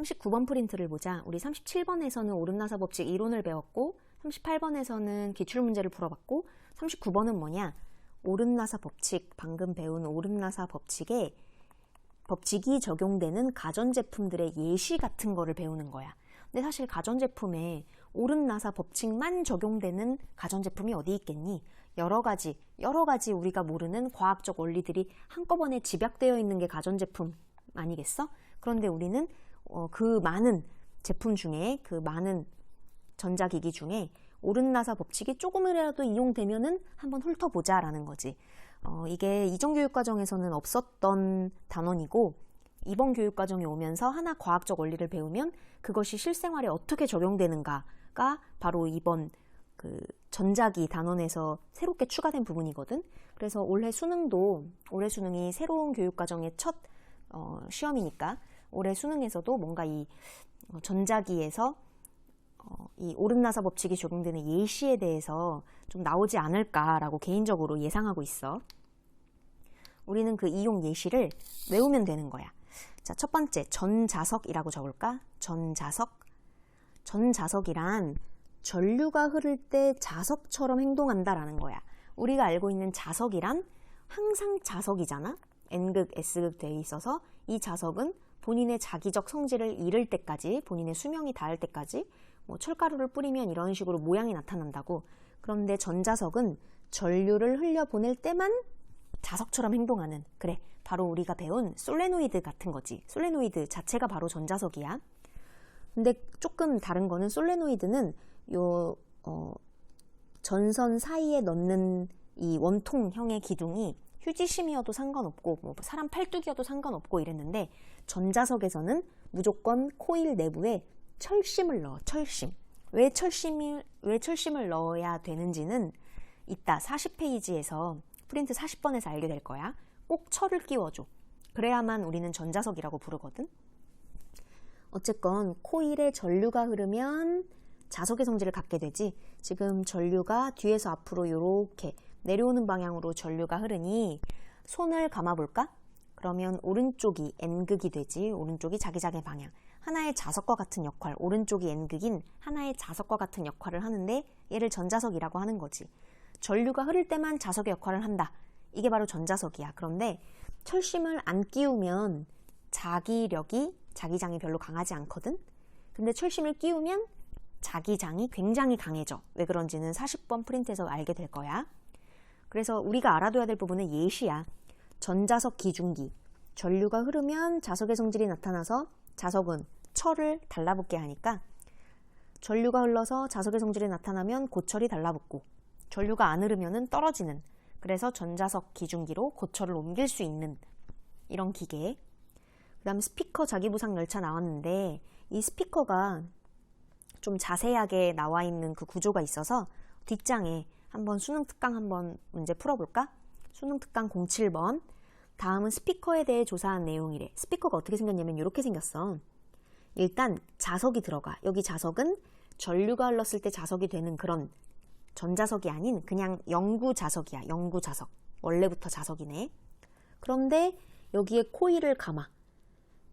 39번 프린트를 보자. 우리 37번에서는 오름나사 법칙 이론을 배웠고 38번에서는 기출문제를 풀어봤고 39번은 뭐냐? 오름나사 법칙, 방금 배운 오름나사 법칙이 적용되는 가전제품들의 예시 같은 거를 배우는 거야. 근데 사실 가전제품에 오름나사 법칙만 적용되는 가전제품이 어디 있겠니? 여러 가지 우리가 모르는 과학적 원리들이 한꺼번에 집약되어 있는 게 가전제품 아니겠어? 그런데 우리는 그 많은 제품 중에, 그 많은 전자기기 중에 오름나사 법칙이 조금이라도 이용되면은 한번 훑어보자 라는 거지. 이게 이전 교육과정에서는 없었던 단원이고 이번 교육과정에 오면서 하나 과학적 원리를 배우면 그것이 실생활에 어떻게 적용되는가가 바로 이번 그 전자기 단원에서 새롭게 추가된 부분이거든. 그래서 올해 수능이 새로운 교육과정의 첫 시험이니까 올해 수능에서도 뭔가 이 전자기에서 이 오름나사 법칙이 적용되는 예시에 대해서 좀 나오지 않을까라고 개인적으로 예상하고 있어. 우리는 그 이용 예시를 외우면 되는 거야. 자, 첫 번째 전자석이라고 적을까? 전자석이란 전류가 흐를 때 자석처럼 행동한다라는 거야. 우리가 알고 있는 자석이란 항상 자석이잖아. N극, S극 돼 있어서 이 자석은 본인의 자기적 성질을 잃을 때까지, 본인의 수명이 닿을 때까지 뭐 철가루를 뿌리면 이런 식으로 모양이 나타난다고. 그런데 전자석은 전류를 흘려보낼 때만 자석처럼 행동하는, 그래, 바로 우리가 배운 솔레노이드 같은 거지. 솔레노이드 자체가 바로 전자석이야. 근데 조금 다른 거는 솔레노이드는 전선 사이에 넣는 이 원통형의 기둥이 휴지심이어도 상관없고 뭐 사람 팔뚝이어도 상관없고 이랬는데 전자석에서는 무조건 코일 내부에 철심을 넣어. 철심. 왜 철심을 넣어야 되는지는 이따 40페이지에서 프린트 40번에서 알게 될 거야. 꼭 철을 끼워줘. 그래야만 우리는 전자석이라고 부르거든. 어쨌건 코일에 전류가 흐르면 자석의 성질을 갖게 되지. 지금 전류가 뒤에서 앞으로 이렇게 내려오는 방향으로 전류가 흐르니 손을 감아볼까? 그러면 오른쪽이 N극이 되지. 오른쪽이 자기장의 방향. 하나의 자석과 같은 역할, 오른쪽이 N극인 하나의 자석과 같은 역할을 하는데 얘를 전자석이라고 하는 거지. 전류가 흐를 때만 자석의 역할을 한다. 이게 바로 전자석이야. 그런데 철심을 안 끼우면 자기장이 별로 강하지 않거든? 근데 철심을 끼우면 자기장이 굉장히 강해져. 왜 그런지는 40번 프린트에서 알게 될 거야. 그래서 우리가 알아둬야 될 부분은 예시야. 전자석 기중기. 전류가 흐르면 자석의 성질이 나타나서 자석은 철을 달라붙게 하니까 전류가 흘러서 자석의 성질이 나타나면 고철이 달라붙고 전류가 안 흐르면 떨어지는, 그래서 전자석 기중기로 고철을 옮길 수 있는 이런 기계. 그 다음에 스피커 자기부상 열차 나왔는데 이 스피커가 좀 자세하게 나와 있는 그 구조가 있어서 뒷장에 한번 수능 특강 한번 문제 풀어볼까? 수능 특강 07번. 다음은 스피커에 대해 조사한 내용이래. 스피커가 어떻게 생겼냐면 이렇게 생겼어. 일단 자석이 들어가. 여기 자석은 전류가 흘렀을 때 자석이 되는 그런 전자석이 아닌 그냥 영구 자석이야. 영구 자석. 원래부터 자석이네. 그런데 여기에 코일을 감아.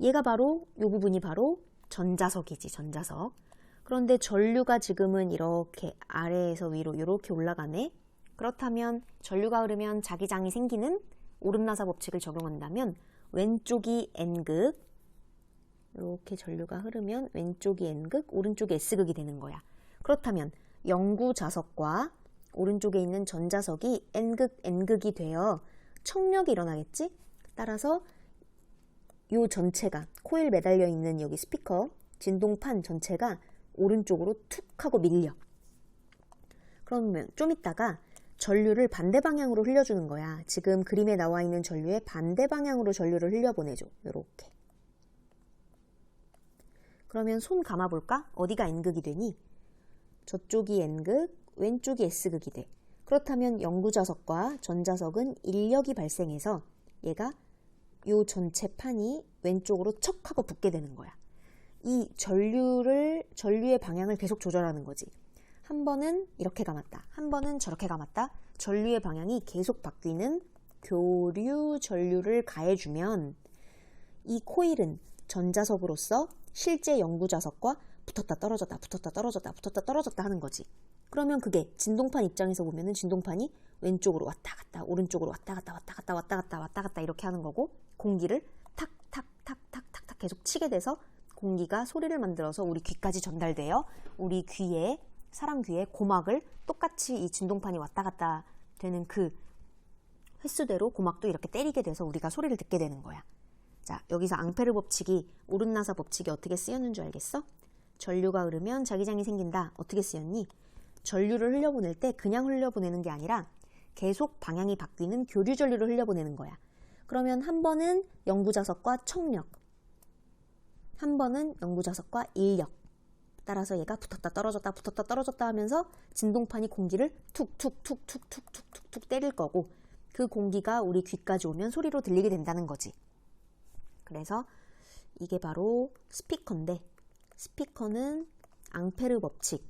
얘가 바로, 이 부분이 바로 전자석이지. 전자석. 그런데 전류가 지금은 이렇게 아래에서 위로 이렇게 올라가네. 그렇다면 전류가 흐르면 자기장이 생기는 오름나사 법칙을 적용한다면 왼쪽이 N극, 이렇게 전류가 흐르면 왼쪽이 N극, 오른쪽이 S극이 되는 거야. 그렇다면 영구 자석과 오른쪽에 있는 전자석이 N극, N극이 되어 청력이 일어나겠지? 따라서 이 전체가 코일 매달려 있는 여기 스피커, 진동판 전체가 오른쪽으로 툭 하고 밀려. 그러면 좀 있다가 전류를 반대 방향으로 흘려주는 거야. 지금 그림에 나와 있는 전류의 반대 방향으로 전류를 흘려보내줘. 이렇게. 그러면 손 감아볼까? 어디가 N극이 되니? 저쪽이 N극, 왼쪽이 S극이 돼. 그렇다면 영구자석과 전자석은 인력이 발생해서 얘가 요 전체 판이 왼쪽으로 척 하고 붙게 되는 거야. 이 전류의 방향을 계속 조절하는 거지. 한 번은 이렇게 감았다. 한 번은 저렇게 감았다. 전류의 방향이 계속 바뀌는 교류 전류를 가해주면 이 코일은 전자석으로서 실제 영구자석과 붙었다 떨어졌다 붙었다 떨어졌다 붙었다 떨어졌다 하는 거지. 그러면 그게 진동판 입장에서 보면은 진동판이 왼쪽으로 왔다 갔다 오른쪽으로 왔다 갔다 왔다 갔다 왔다 갔다 왔다 갔다 이렇게 하는 거고, 공기를 탁탁탁탁탁탁 계속 치게 돼서 공기가 소리를 만들어서 우리 귀까지 전달되어 우리 귀에, 사람 귀에 고막을 똑같이 이 진동판이 왔다 갔다 되는 그 횟수대로 고막도 이렇게 때리게 돼서 우리가 소리를 듣게 되는 거야. 자, 여기서 앙페르 법칙이, 오른나사 법칙이 어떻게 쓰였는 줄 알겠어? 전류가 흐르면 자기장이 생긴다. 어떻게 쓰였니? 전류를 흘려보낼 때 그냥 흘려보내는 게 아니라 계속 방향이 바뀌는 교류 전류를 흘려보내는 거야. 그러면 한 번은 영구자석과 청력, 한 번은 영구자석과 인력. 따라서 얘가 붙었다 떨어졌다 하면서 진동판이 공기를 툭툭툭툭툭툭툭툭 때릴 거고, 그 공기가 우리 귀까지 오면 소리로 들리게 된다는 거지. 그래서 이게 바로 스피커인데, 스피커는 앙페르 법칙,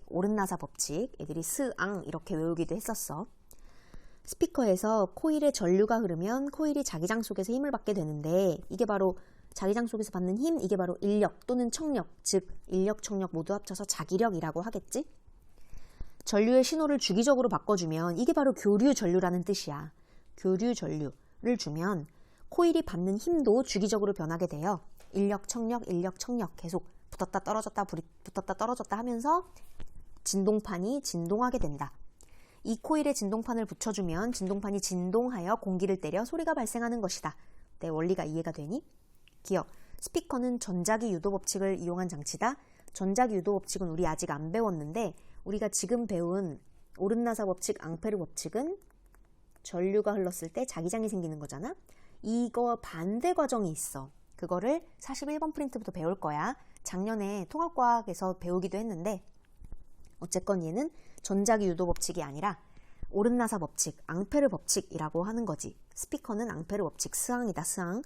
오른나사 법칙, 애들이 스앙 이렇게 외우기도 했었어. 스피커에서 코일에 전류가 흐르면 코일이 자기장 속에서 힘을 받게 되는데, 이게 바로 자기장 속에서 받는 힘, 이게 바로 인력 또는 청력, 즉 인력, 청력 모두 합쳐서 자기력이라고 하겠지? 전류의 신호를 주기적으로 바꿔주면 이게 바로 교류 전류라는 뜻이야. 교류 전류를 주면 코일이 받는 힘도 주기적으로 변하게 돼요. 인력, 청력 계속 붙었다 떨어졌다 하면서 진동판이 진동하게 된다. 이 코일에 진동판을 붙여주면 진동판이 진동하여 공기를 때려 소리가 발생하는 것이다. 내 원리가 이해가 되니? 기억, 스피커는 전자기 유도 법칙을 이용한 장치다. 전자기 유도 법칙은 우리 아직 안 배웠는데, 우리가 지금 배운 오른나사 법칙, 앙페르 법칙은 전류가 흘렀을 때 자기장이 생기는 거잖아. 이거 반대 과정이 있어. 그거를 41번 프린트부터 배울 거야. 작년에 통합과학에서 배우기도 했는데, 어쨌건 얘는 전자기 유도 법칙이 아니라 오른나사 법칙, 앙페르 법칙이라고 하는 거지. 스피커는 앙페르 법칙, 스앙이다, 스앙.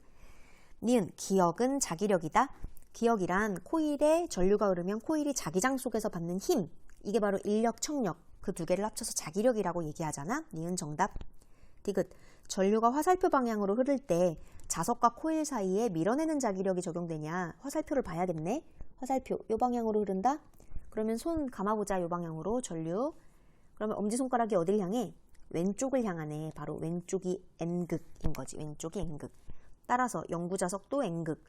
니은, 기억은 자기력이다. 기억이란 코일에 전류가 흐르면 코일이 자기장 속에서 받는 힘, 이게 바로 인력, 청력, 그 두 개를 합쳐서 자기력이라고 얘기하잖아. 니은 정답. 디귿, 전류가 화살표 방향으로 흐를 때 자석과 코일 사이에 밀어내는 자기력이 적용되냐. 화살표를 봐야겠네. 화살표, 요 방향으로 흐른다? 그러면 손 감아보자. 요 방향으로 전류. 그러면 엄지손가락이 어딜 향해? 왼쪽을 향하네. 바로 왼쪽이 N극인 거지. 왼쪽이 N극. 따라서 영구자석도 N극,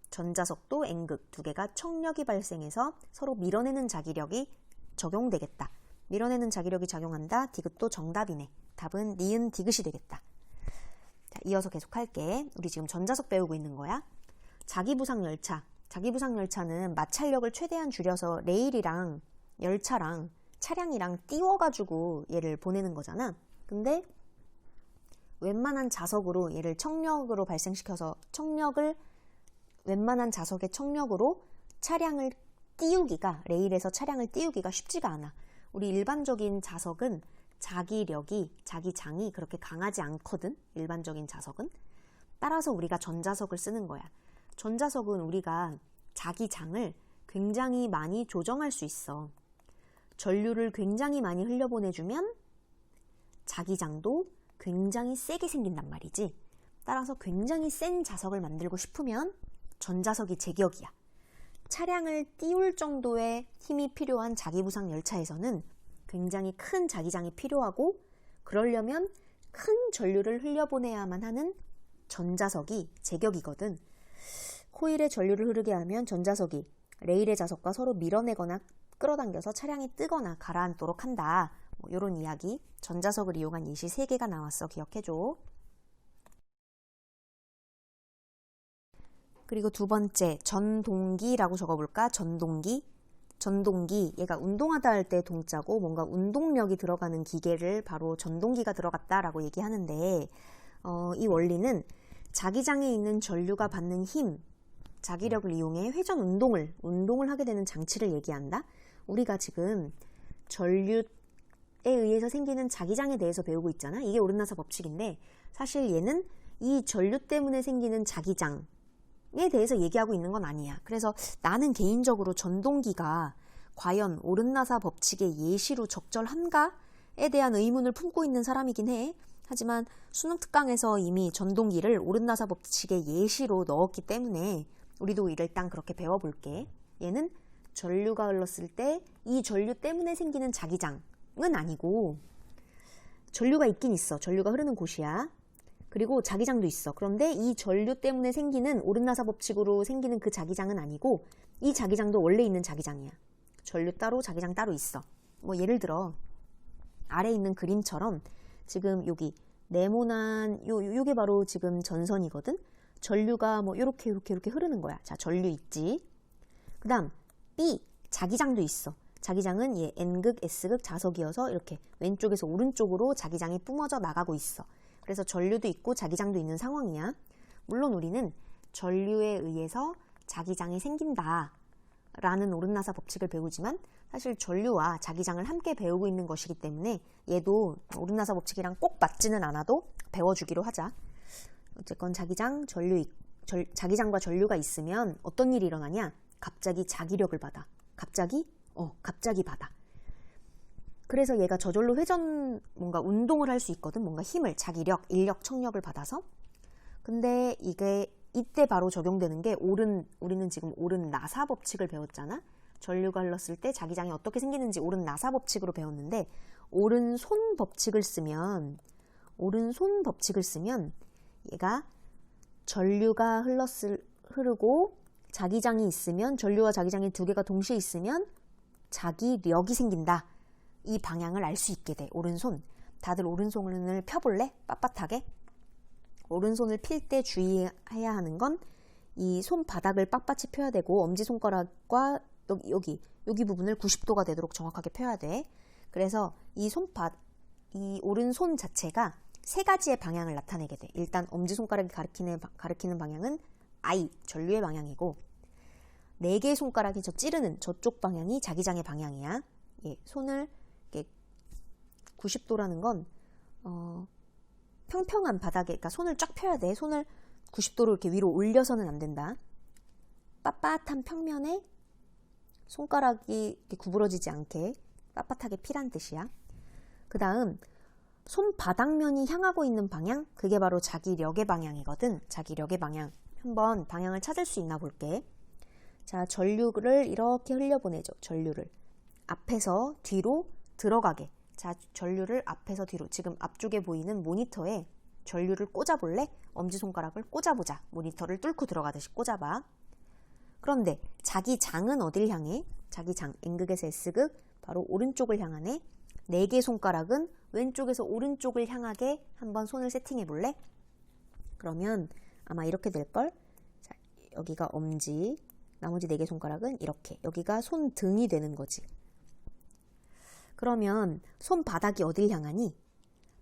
전자석도 N극, 두 개가 청력이 발생해서 서로 밀어내는 자기력이 적용되겠다. 밀어내는 자기력이 작용한다. 디귿도 정답이네. 답은 니은 디귿이 되겠다. 자, 이어서 계속 할게. 우리 지금 전자석 배우고 있는 거야. 자기부상 열차. 자기부상 열차는 마찰력을 최대한 줄여서 레일이랑 열차랑 차량이랑 띄워가지고 얘를 보내는 거잖아. 근데 웬만한 자석으로 얘를 청력으로 발생시켜서 웬만한 자석의 청력으로 차량을 띄우기가, 레일에서 차량을 띄우기가 쉽지가 않아. 우리 일반적인 자석은 자기장이 그렇게 강하지 않거든. 일반적인 자석은. 따라서 우리가 전자석을 쓰는 거야. 전자석은 우리가 자기장을 굉장히 많이 조정할 수 있어. 전류를 굉장히 많이 흘려보내주면 자기장도 굉장히 세게 생긴단 말이지. 따라서 굉장히 센 자석을 만들고 싶으면 전자석이 제격이야. 차량을 띄울 정도의 힘이 필요한 자기부상 열차에서는 굉장히 큰 자기장이 필요하고, 그러려면 큰 전류를 흘려보내야만 하는 전자석이 제격이거든. 코일에 전류를 흐르게 하면 전자석이 레일의 자석과 서로 밀어내거나 끌어당겨서 차량이 뜨거나 가라앉도록 한다. 뭐 이런 이야기. 전자석을 이용한 예시 3개가 나왔어. 기억해줘. 그리고 두 번째, 전동기라고 적어볼까? 전동기, 얘가 운동하다 할 때 동자고 뭔가 운동력이 들어가는 기계를 바로 전동기가 들어갔다라고 얘기하는데, 이 원리는 자기장에 있는 전류가 받는 힘, 자기력을 이용해 회전 운동을 하게 되는 장치를 얘기한다. 우리가 지금 전류에 의해서 생기는 자기장에 대해서 배우고 있잖아. 이게 오른나사 법칙인데, 사실 얘는 이 전류 때문에 생기는 자기장에 대해서 얘기하고 있는 건 아니야. 그래서 나는 개인적으로 전동기가 과연 오른나사 법칙의 예시로 적절한가에 대한 의문을 품고 있는 사람이긴 해. 하지만 수능 특강에서 이미 전동기를 오른나사 법칙의 예시로 넣었기 때문에 우리도 일단 그렇게 배워볼게. 얘는 전류가 흘렀을 때 이 전류 때문에 생기는 자기장은 아니고, 전류가 있긴 있어. 전류가 흐르는 곳이야. 그리고 자기장도 있어. 그런데 이 전류 때문에 생기는 오른나사 법칙으로 생기는 그 자기장은 아니고, 이 자기장도 원래 있는 자기장이야. 전류 따로 자기장 따로 있어. 뭐 예를 들어 아래 있는 그림처럼 지금 여기 네모난 요게 바로 지금 전선이거든. 전류가 뭐 이렇게 흐르는 거야. 자, 전류 있지. 그다음 B 자기장도 있어. 자기장은 얘 N극, S극 자석이어서 이렇게 왼쪽에서 오른쪽으로 자기장이 뿜어져 나가고 있어. 그래서 전류도 있고 자기장도 있는 상황이야. 물론 우리는 전류에 의해서 자기장이 생긴다 라는 오른나사 법칙을 배우지만 사실 전류와 자기장을 함께 배우고 있는 것이기 때문에 얘도 오른나사 법칙이랑 꼭 맞지는 않아도 배워주기로 하자. 어쨌건 자기장과 전류가 있으면 어떤 일이 일어나냐? 갑자기 자기력을 받아. 갑자기 받아. 그래서 얘가 저절로 회전 뭔가 운동을 할 수 있거든. 뭔가 힘을, 자기력, 인력, 청력을 받아서. 근데 이때 바로 적용되는 게 우리는 지금 오른 나사 법칙을 배웠잖아. 전류가 흘렀을 때 자기장이 어떻게 생기는지 오른 나사 법칙으로 배웠는데, 오른손 법칙을 쓰면 얘가 전류가 흐르고 자기장이 있으면, 전류와 자기장이 두 개가 동시에 있으면 자기력이 생긴다. 이 방향을 알 수 있게 돼. 오른손. 다들 오른손을 펴볼래? 빳빳하게. 오른손을 필 때 주의해야 하는 건 이 손바닥을 빳빳이 펴야 되고, 엄지손가락과 여기 부분을 90도가 되도록 정확하게 펴야 돼. 그래서 이 오른손 자체가 세 가지의 방향을 나타내게 돼. 일단 엄지손가락이 가리키는 방향은 I, 전류의 방향이고, 네 개의 손가락이 찌르는 저쪽 방향이 자기장의 방향이야. 예, 손을 이렇게 90도라는 건 평평한 바닥에, 그러니까 손을 쫙 펴야 돼. 손을 90도로 이렇게 위로 올려서는 안 된다. 빳빳한 평면에 손가락이 이렇게 구부러지지 않게 빳빳하게 피란 뜻이야. 그 다음 손바닥면이 향하고 있는 방향, 그게 바로 자기력의 방향이거든. 자기력의 방향. 한번 방향을 찾을 수 있나 볼게. 자, 전류를 이렇게 흘려보내죠. 전류를 앞에서 뒤로 들어가게. 자, 전류를 앞에서 뒤로, 지금 앞쪽에 보이는 모니터에 전류를 꽂아볼래? 엄지손가락을 꽂아보자. 모니터를 뚫고 들어가듯이 꽂아봐. 그런데 자기장은 어딜 향해? 자기장, N극에서 S극, 바로 오른쪽을 향하네. 네 개의 손가락은 왼쪽에서 오른쪽을 향하게 한번 손을 세팅해 볼래? 그러면 아마 이렇게 될걸? 자, 여기가 엄지, 나머지 네 개 손가락은 이렇게, 여기가 손등이 되는 거지. 그러면 손바닥이 어딜 향하니?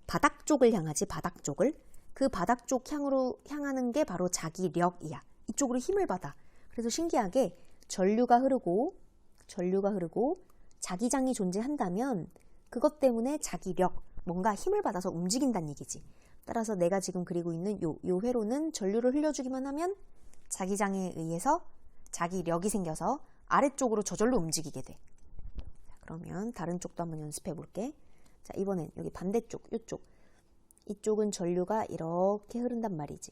바닥 쪽을 향하지, 바닥 쪽을. 그 바닥 쪽 향하는 게 바로 자기력이야. 이쪽으로 힘을 받아. 그래서 신기하게 전류가 흐르고 자기장이 존재한다면 그것 때문에 자기력, 뭔가 힘을 받아서 움직인다는 얘기지. 따라서 내가 지금 그리고 있는 요 회로는 전류를 흘려주기만 하면 자기장에 의해서 자기력이 생겨서 아래쪽으로 저절로 움직이게 돼. 자, 그러면 다른 쪽도 한번 연습해 볼게. 자, 이번엔 여기 반대쪽, 이쪽은 전류가 이렇게 흐른단 말이지.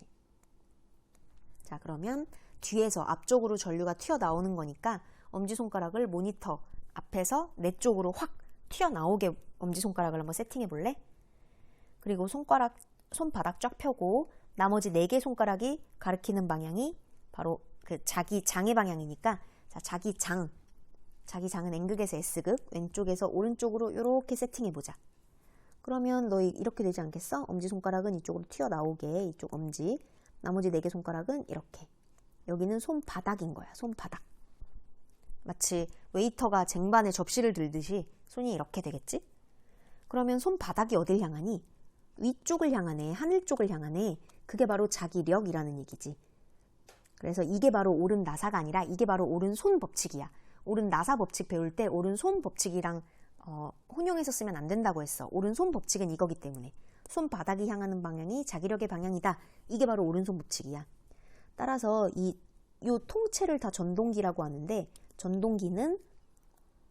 자, 그러면 뒤에서 앞쪽으로 전류가 튀어나오는 거니까 엄지손가락을 모니터 앞에서 내 쪽으로 확 튀어나오게 엄지손가락을 한번 세팅해 볼래? 그리고 손바닥 쫙 펴고 나머지 네 개 손가락이 가리키는 방향이 바로 그 자기장의 방향이니까, 자, 자기장은 N극에서 S극, 왼쪽에서 오른쪽으로 이렇게 세팅해 보자. 그러면 너 이렇게 되지 않겠어? 엄지손가락은 이쪽으로 튀어나오게, 이쪽 엄지, 나머지 네 개 손가락은 이렇게. 여기는 손바닥인 거야. 손바닥. 마치 웨이터가 쟁반에 접시를 들듯이 손이 이렇게 되겠지? 그러면 손바닥이 어딜 향하니? 위쪽을 향하네. 하늘 쪽을 향하네. 그게 바로 자기력이라는 얘기지. 그래서 이게 바로 오른 나사가 아니라 이게 바로 오른손 법칙이야. 오른 나사 법칙 배울 때 오른손 법칙이랑 혼용해서 쓰면 안 된다고 했어. 오른손 법칙은 이거기 때문에. 손바닥이 향하는 방향이 자기력의 방향이다. 이게 바로 오른손 법칙이야. 따라서 요 통째를 다 전동기라고 하는데, 전동기는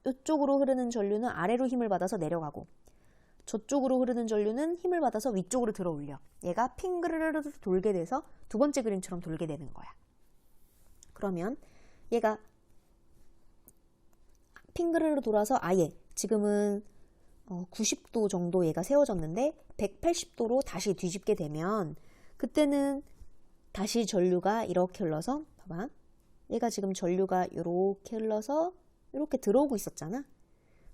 이쪽으로 흐르는 전류는 아래로 힘을 받아서 내려가고, 저쪽으로 흐르는 전류는 힘을 받아서 위쪽으로 들어 올려. 얘가 핑그르르 돌게 돼서 두 번째 그림처럼 돌게 되는 거야. 그러면 얘가 핑그르르 돌아서 아예 지금은 90도 정도 얘가 세워졌는데 180도로 다시 뒤집게 되면 그때는 다시 전류가 이렇게 흘러서 봐봐. 얘가 지금 전류가 이렇게 흘러서 이렇게 들어오고 있었잖아.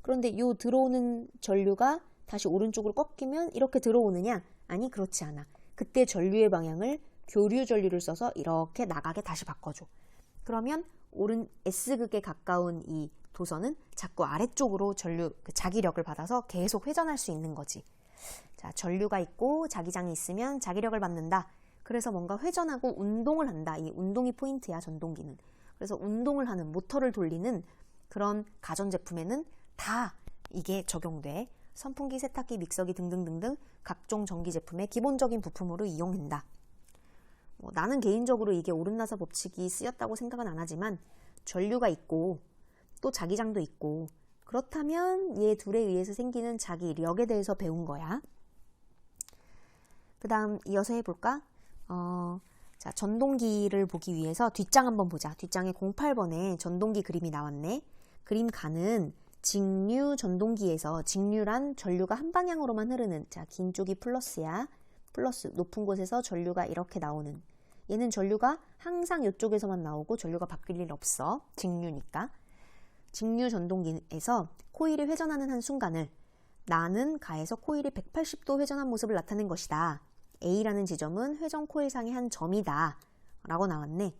그런데 요 들어오는 전류가 다시 오른쪽으로 꺾이면 이렇게 들어오느냐? 아니, 그렇지 않아. 그때 전류의 방향을 교류 전류를 써서 이렇게 나가게 다시 바꿔줘. 그러면 오른 S극에 가까운 이 도선은 자꾸 아래쪽으로 전류, 자기력을 받아서 계속 회전할 수 있는 거지. 자, 전류가 있고 자기장이 있으면 자기력을 받는다. 그래서 뭔가 회전하고 운동을 한다. 이 운동이 포인트야, 전동기는. 그래서 운동을 하는, 모터를 돌리는 그런 가전제품에는 다 이게 적용돼. 선풍기, 세탁기, 믹서기 등등등등 각종 전기제품의 기본적인 부품으로 이용된다. 나는 개인적으로 이게 오른나사 법칙이 쓰였다고 생각은 안 하지만 전류가 있고 또 자기장도 있고 그렇다면 얘 둘에 의해서 생기는 자기력에 대해서 배운 거야. 그 다음 이어서 해볼까? 자, 전동기를 보기 위해서 뒷장 한번 보자. 뒷장에 08번에 전동기 그림이 나왔네. 그림 가는 직류 전동기에서 직류란 전류가 한 방향으로만 흐르는, 자, 긴 쪽이 플러스야. 플러스, 높은 곳에서 전류가 이렇게 나오는. 얘는 전류가 항상 이쪽에서만 나오고 전류가 바뀔 일 없어. 직류니까. 직류 전동기에서 코일이 회전하는 한 순간을 나는 가에서 코일이 180도 회전한 모습을 나타낸 것이다. A라는 지점은 회전 코일상의 한 점이다. 라고 나왔네.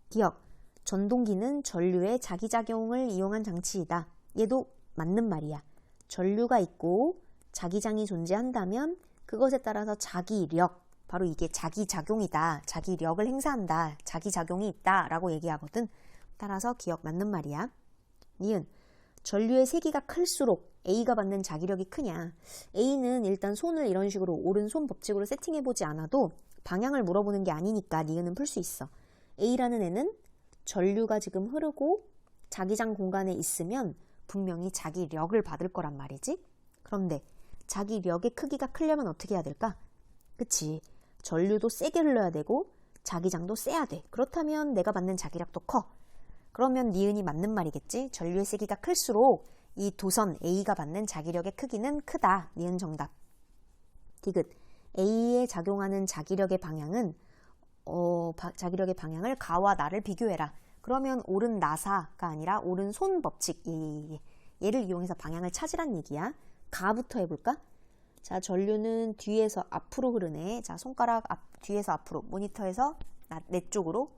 기억, 전동기는 전류의 자기작용을 이용한 장치이다. 얘도 맞는 말이야. 전류가 있고 자기장이 존재한다면 그것에 따라서 자기력, 바로 이게 자기작용이다. 자기력을 행사한다. 자기작용이 있다. 라고 얘기하거든. 따라서 기억 맞는 말이야. 니은, 전류의 세기가 클수록 A가 받는 자기력이 크냐. A는 일단 손을 이런 식으로 오른손 법칙으로 세팅해보지 않아도 방향을 물어보는 게 아니니까 니은은 풀 수 있어. A라는 애는 전류가 지금 흐르고 자기장 공간에 있으면 분명히 자기력을 받을 거란 말이지. 그런데 자기력의 크기가 크려면 어떻게 해야 될까? 그치. 전류도 세게 흘러야 되고 자기장도 세야 돼. 그렇다면 내가 받는 자기력도 커. 그러면 니은이 맞는 말이겠지. 전류의 세기가 클수록 이 도선 A가 받는 자기력의 크기는 크다. 니은 정답. 디귿. A에 작용하는 자기력의 방향은 자기력의 방향을 가와 나를 비교해라. 그러면 오른 나사가 아니라 오른 손 법칙. 얘를 이용해서 방향을 찾으란 얘기야. 가부터 해볼까? 자, 전류는 뒤에서 앞으로 흐르네. 자, 손가락 뒤에서 앞으로, 모니터에서 내 쪽으로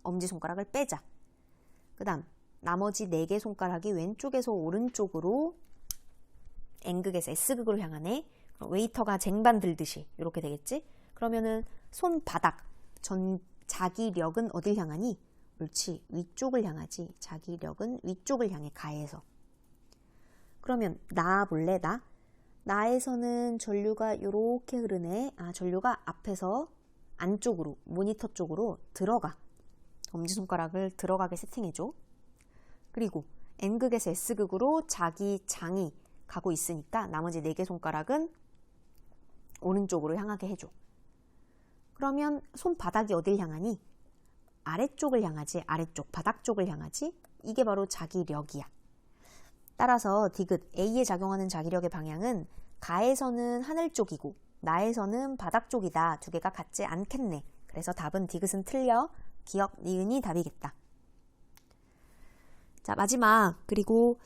엄지손가락을 빼자. 그 다음 나머지 4개 손가락이 왼쪽에서 오른쪽으로 N극에서 S극으로 향하네. 웨이터가 쟁반 들듯이 이렇게 되겠지? 그러면은 손바닥, 자기력은 어딜 향하니? 옳지, 위쪽을 향하지. 자기력은 위쪽을 향해, 가에서. 그러면 나 볼래? 나에서는 전류가 이렇게 흐르네. 아, 전류가 앞에서 안쪽으로, 모니터 쪽으로 들어가. 엄지손가락을 들어가게 세팅해줘. 그리고 N극에서 S극으로 자기장이 가고 있으니까 나머지 4개 손가락은 오른쪽으로 향하게 해줘. 그러면 손바닥이 어딜 향하니? 아래쪽을 향하지. 아래쪽, 바닥 쪽을 향하지. 이게 바로 자기력이야. 따라서 디귿, A에 작용하는 자기력의 방향은 가에서는 하늘 쪽이고 나에서는 바닥 쪽이다. 두 개가 같지 않겠네. 그래서 답은 디귿은 틀려. 기억, 니은이 답이겠다. 자, 마지막. 그리고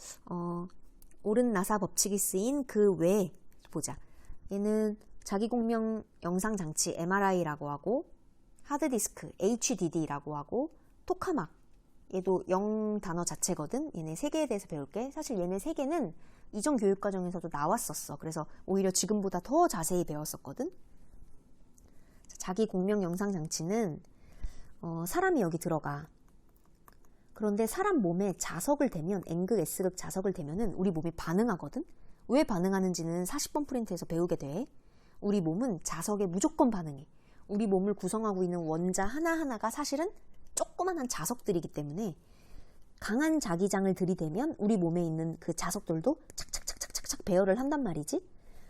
오른 나사 법칙이 쓰인 그 외에 보자. 얘는 자기공명 영상장치 MRI라고 하고, 하드디스크 HDD라고 하고, 토카막, 얘도 영 단어 자체거든. 얘네 3개에 대해서 배울게. 사실 얘네 3개는 이전 교육과정에서도 나왔었어. 그래서 오히려 지금보다 더 자세히 배웠었거든. 자기공명 영상장치는 사람이 여기 들어가. 그런데 사람 몸에 자석을 대면, N극, S극 자석을 대면은 우리 몸이 반응하거든? 왜 반응하는지는 40번 프린트에서 배우게 돼. 우리 몸은 자석에 무조건 반응해. 우리 몸을 구성하고 있는 원자 하나하나가 사실은 조그만한 자석들이기 때문에 강한 자기장을 들이대면 우리 몸에 있는 그 자석들도 착착착착착 배열을 한단 말이지.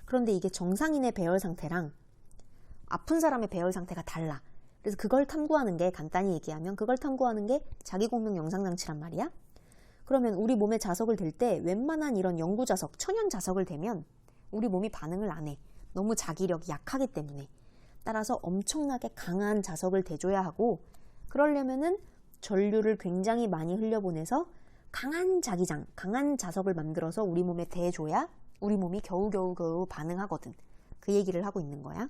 그런데 이게 정상인의 배열 상태랑 아픈 사람의 배열 상태가 달라. 그래서 그걸 탐구하는 게, 간단히 얘기하면 그걸 탐구하는 게 자기공명 영상장치란 말이야. 그러면 우리 몸에 자석을 댈 때 웬만한 이런 영구 자석, 천연 자석을 대면 우리 몸이 반응을 안 해. 너무 자기력이 약하기 때문에. 따라서 엄청나게 강한 자석을 대줘야 하고, 그러려면은 전류를 굉장히 많이 흘려보내서 강한 자기장, 강한 자석을 만들어서 우리 몸에 대줘야 우리 몸이 겨우겨우 반응하거든. 그 얘기를 하고 있는 거야.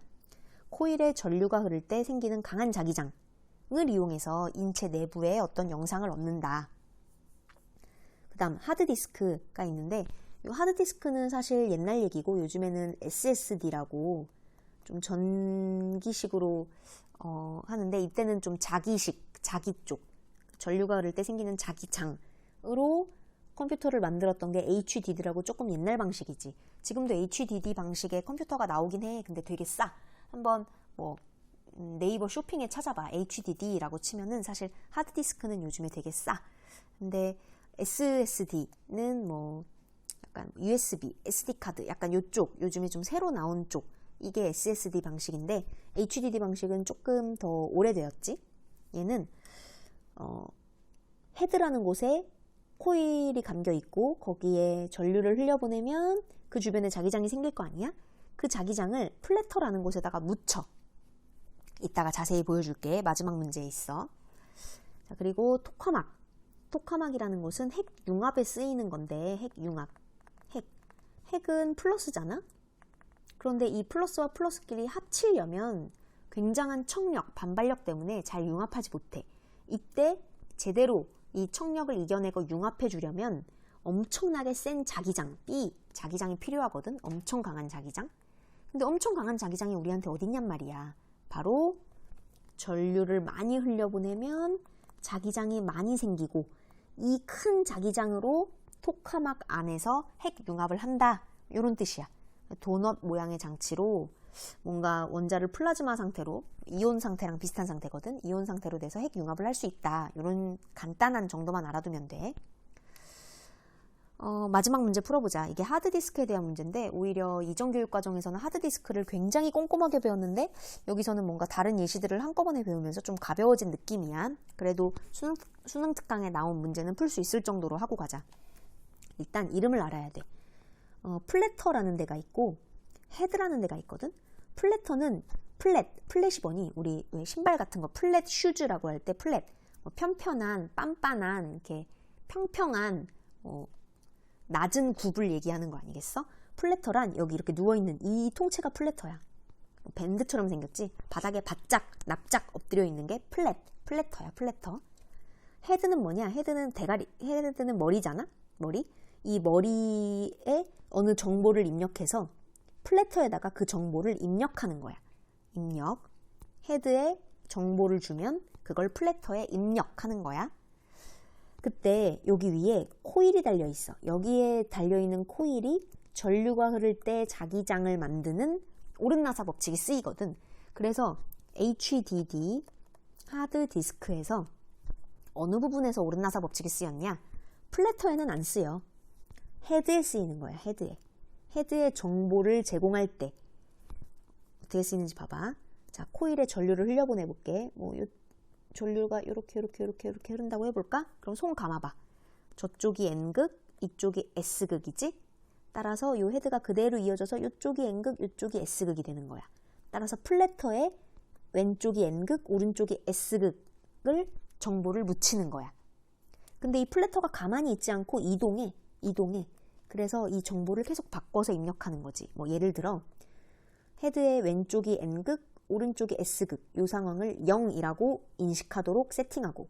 코일에 전류가 흐를 때 생기는 강한 자기장을 이용해서 인체 내부의 어떤 영상을 얻는다. 그 다음 하드디스크가 있는데, 이 하드디스크는 사실 옛날 얘기고 요즘에는 SSD라고 좀 전기식으로 하는데, 이때는 좀 자기식, 자기 쪽, 전류가 흐를 때 생기는 자기장으로 컴퓨터를 만들었던 게 HDD라고 조금 옛날 방식이지. 지금도 HDD 방식의 컴퓨터가 나오긴 해. 근데 되게 싸. 한번 네이버 쇼핑에 찾아봐. HDD라고 치면은 사실 하드디스크는 요즘에 되게 싸. 근데 SSD는 약간 USB, SD카드, 약간 요쪽, 요즘에 좀 새로 나온 쪽, 이게 SSD 방식인데, HDD 방식은 조금 더 오래되었지. 얘는 헤드라는 곳에 코일이 감겨 있고 거기에 전류를 흘려보내면 그 주변에 자기장이 생길 거 아니야? 그 자기장을 플래터라는 곳에다가 묻혀. 이따가 자세히 보여줄게. 마지막 문제에 있어. 자, 그리고 토카막. 토카막이라는 곳은 핵 융합에 쓰이는 건데, 핵 융합. 핵은 플러스잖아? 그런데 이 플러스와 플러스끼리 합치려면 굉장한 척력, 반발력 때문에 잘 융합하지 못해. 이때 제대로 이 척력을 이겨내고 융합해 주려면 엄청나게 센 자기장, 자기장이 필요하거든. 엄청 강한 자기장. 근데 엄청 강한 자기장이 우리한테 어딨냔 말이야. 바로 전류를 많이 흘려보내면 자기장이 많이 생기고, 이 큰 자기장으로 토카막 안에서 핵 융합을 한다. 이런 뜻이야. 도넛 모양의 장치로 뭔가 원자를 플라즈마 상태로, 이온 상태랑 비슷한 상태거든. 이온 상태로 돼서 핵 융합을 할 수 있다. 이런 간단한 정도만 알아두면 돼. 마지막 문제 풀어보자. 이게 하드디스크에 대한 문제인데, 오히려 이전교육과정에서는 하드디스크를 굉장히 꼼꼼하게 배웠는데 여기서는 뭔가 다른 예시들을 한꺼번에 배우면서 좀 가벼워진 느낌이야. 그래도 수능 특강에 나온 문제는 풀 수 있을 정도로 하고 가자. 일단 이름을 알아야 돼. 플래터라는 데가 있고 헤드라는 데가 있거든. 플래터는 플랫이 뭐니? 우리 왜 신발 같은 거 플랫 슈즈라고 할 때 플랫, 편편한, 빤빤한, 이렇게 평평한, 낮은 굽을 얘기하는 거 아니겠어? 플래터란 여기 이렇게 누워있는 이 통째가 플래터야. 밴드처럼 생겼지? 바닥에 바짝, 납작 엎드려 있는 게 플래터야, 플래터. 헤드는 뭐냐? 헤드는 머리잖아? 머리? 이 머리에 어느 정보를 입력해서 플래터에다가 그 정보를 입력하는 거야. 입력. 헤드에 정보를 주면 그걸 플래터에 입력하는 거야. 그때 여기 위에 코일이 달려 있어. 여기에 달려있는 코일이 전류가 흐를 때 자기장을 만드는 오른나사 법칙이 쓰이거든. 그래서 HDD, 하드디스크에서 어느 부분에서 오른나사 법칙이 쓰였냐? 플래터에는 안 쓰여. 헤드에 쓰이는 거야, 헤드에. 헤드에 정보를 제공할 때 어떻게 쓰이는지 봐봐. 자, 코일에 전류를 흘려보내 볼게. 전류가 이렇게 흐른다고 해볼까? 그럼 손 감아봐. 저쪽이 N극, 이쪽이 S극이지? 따라서 이 헤드가 그대로 이어져서 이쪽이 N극, 이쪽이 S극이 되는 거야. 따라서 플래터에 왼쪽이 N극, 오른쪽이 S극을 정보를 묻히는 거야. 근데 이 플래터가 가만히 있지 않고 이동해. 그래서 이 정보를 계속 바꿔서 입력하는 거지. 예를 들어 헤드의 왼쪽이 N극, 오른쪽이 S극, 이 상황을 0이라고 인식하도록 세팅하고,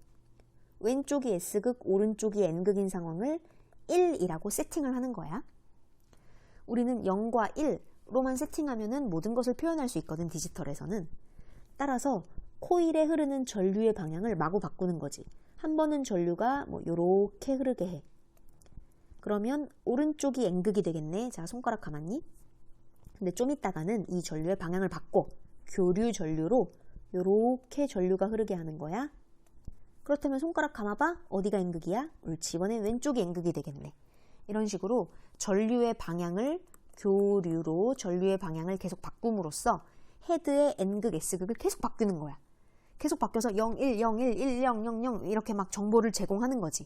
왼쪽이 S극, 오른쪽이 N극인 상황을 1이라고 세팅을 하는 거야. 우리는 0과 1로만 세팅하면은 모든 것을 표현할 수 있거든, 디지털에서는. 따라서 코일에 흐르는 전류의 방향을 마구 바꾸는 거지. 한 번은 전류가 요렇게 흐르게 해. 그러면 오른쪽이 N극이 되겠네. 자, 손가락 가만히. 근데 좀 있다가는 이 전류의 방향을 바꿔. 교류 전류로 요렇게 전류가 흐르게 하는 거야. 그렇다면 손가락 감아봐. 어디가 N극이야? 옳지. 이번엔 왼쪽이 N극이 되겠네. 이런 식으로 전류의 방향을, 교류로 전류의 방향을 계속 바꿈으로써 헤드의 N극, S극을 계속 바꾸는 거야. 계속 바뀌어서 0, 1, 0, 1, 1, 0, 0, 0 이렇게 막 정보를 제공하는 거지.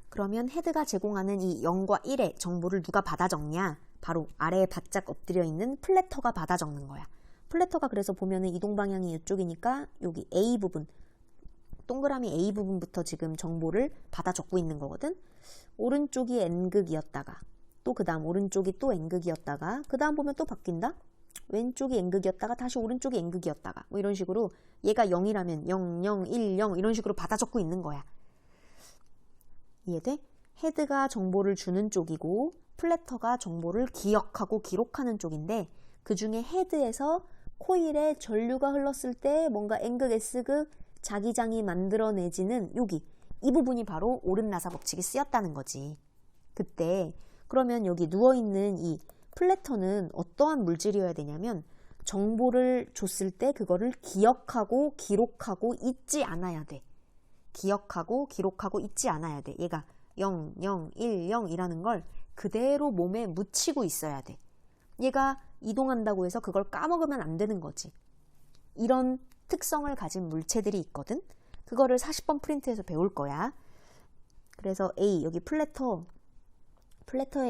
그러면 헤드가 제공하는 이 0과 1의 정보를 누가 받아 적냐? 바로 아래에 바짝 엎드려 있는 플래터가 받아 적는 거야. 플래터가 그래서 보면은 이동 방향이 이쪽이니까 여기 A 부분, 동그라미 A 부분부터 지금 정보를 받아 적고 있는 거거든. 오른쪽이 N극이었다가 또 그 다음 오른쪽이 또 N극이었다가 그 다음 보면 또 바뀐다. 왼쪽이 N극이었다가 다시 오른쪽이 N극이었다가 뭐 이런 식으로 얘가 0이라면 0, 0, 1, 0 이런 식으로 받아 적고 있는 거야. 이해돼? 헤드가 정보를 주는 쪽이고 플래터가 정보를 기억하고 기록하는 쪽인데 그 중에 헤드에서 코일에 전류가 흘렀을 때 뭔가 N극, S극 자기장이 만들어내지는 여기 이 부분이 바로 옳은 나사 법칙이 쓰였다는 거지. 그때 그러면 여기 누워있는 이 플래터는 어떠한 물질이어야 되냐면 정보를 줬을 때 그거를 기억하고 기록하고 잊지 않아야 돼. 기억하고 기록하고 잊지 않아야 돼. 얘가 0, 0, 1, 0 이라는 걸 그대로 몸에 묻히고 있어야 돼. 얘가 이동한다고 해서 그걸 까먹으면 안 되는 거지. 이런 특성을 가진 물체들이 있거든. 그거를 40번 프린트에서 배울 거야. 그래서 A, 여기 플래터에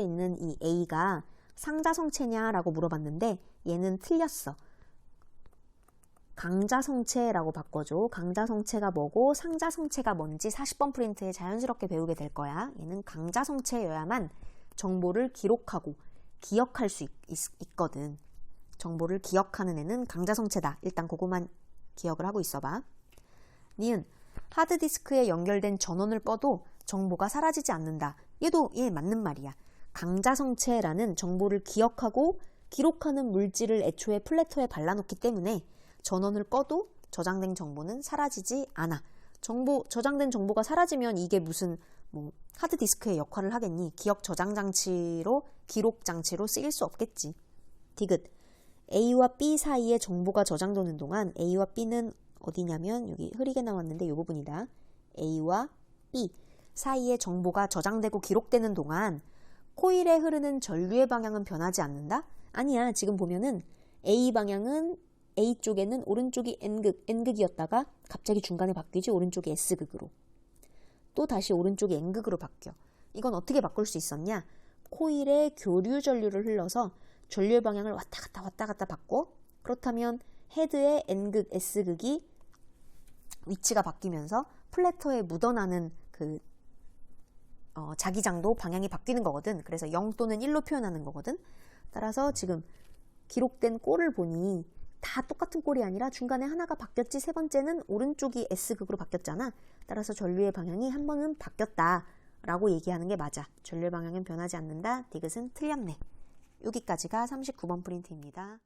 있는 이 A가 상자성체냐라고 물어봤는데 얘는 틀렸어. 강자성체라고 바꿔줘. 강자성체가 뭐고 상자성체가 뭔지 40번 프린트에 자연스럽게 배우게 될 거야. 얘는 강자성체여야만 정보를 기록하고 기억할 수 있거든. 정보를 기억하는 애는 강자성체다. 일단 그거만 기억을 하고 있어봐. 니은 하드디스크에 연결된 전원을 꺼도 정보가 사라지지 않는다. 얘도 맞는 말이야. 강자성체라는 정보를 기억하고 기록하는 물질을 애초에 플래터에 발라놓기 때문에 전원을 꺼도 저장된 정보는 사라지지 않아. 저장된 정보가 사라지면 이게 무슨 하드디스크의 역할을 하겠니? 기억 저장 장치로, 기록 장치로 쓰일 수 없겠지. 디귿. A와 B 사이에 정보가 저장되는 동안 A와 B는 어디냐면 여기 흐리게 나왔는데 이 부분이다. A와 B 사이에 정보가 저장되고 기록되는 동안 코일에 흐르는 전류의 방향은 변하지 않는다? 아니야. 지금 보면은 A 쪽에는 오른쪽이 N극이었다가 갑자기 중간에 바뀌지. 오른쪽이 S극으로. 또 다시 오른쪽이 N극으로 바뀌어. 이건 어떻게 바꿀 수 있었냐? 코일에 교류 전류를 흘러서 전류의 방향을 왔다 갔다 바꿔. 그렇다면 헤드의 N극, S극이 위치가 바뀌면서 플래터에 묻어나는 그 자기장도 방향이 바뀌는 거거든. 그래서 0 또는 1로 표현하는 거거든. 따라서 지금 기록된 꼴을 보니 다 똑같은 꼴이 아니라 중간에 하나가 바뀌었지. 세 번째는 오른쪽이 S극으로 바뀌었잖아. 따라서 전류의 방향이 한 번은 바뀌었다라고 얘기하는 게 맞아. 전류의 방향은 변하지 않는다. 디귿은 틀렸네. 여기까지가 39번 프린트입니다.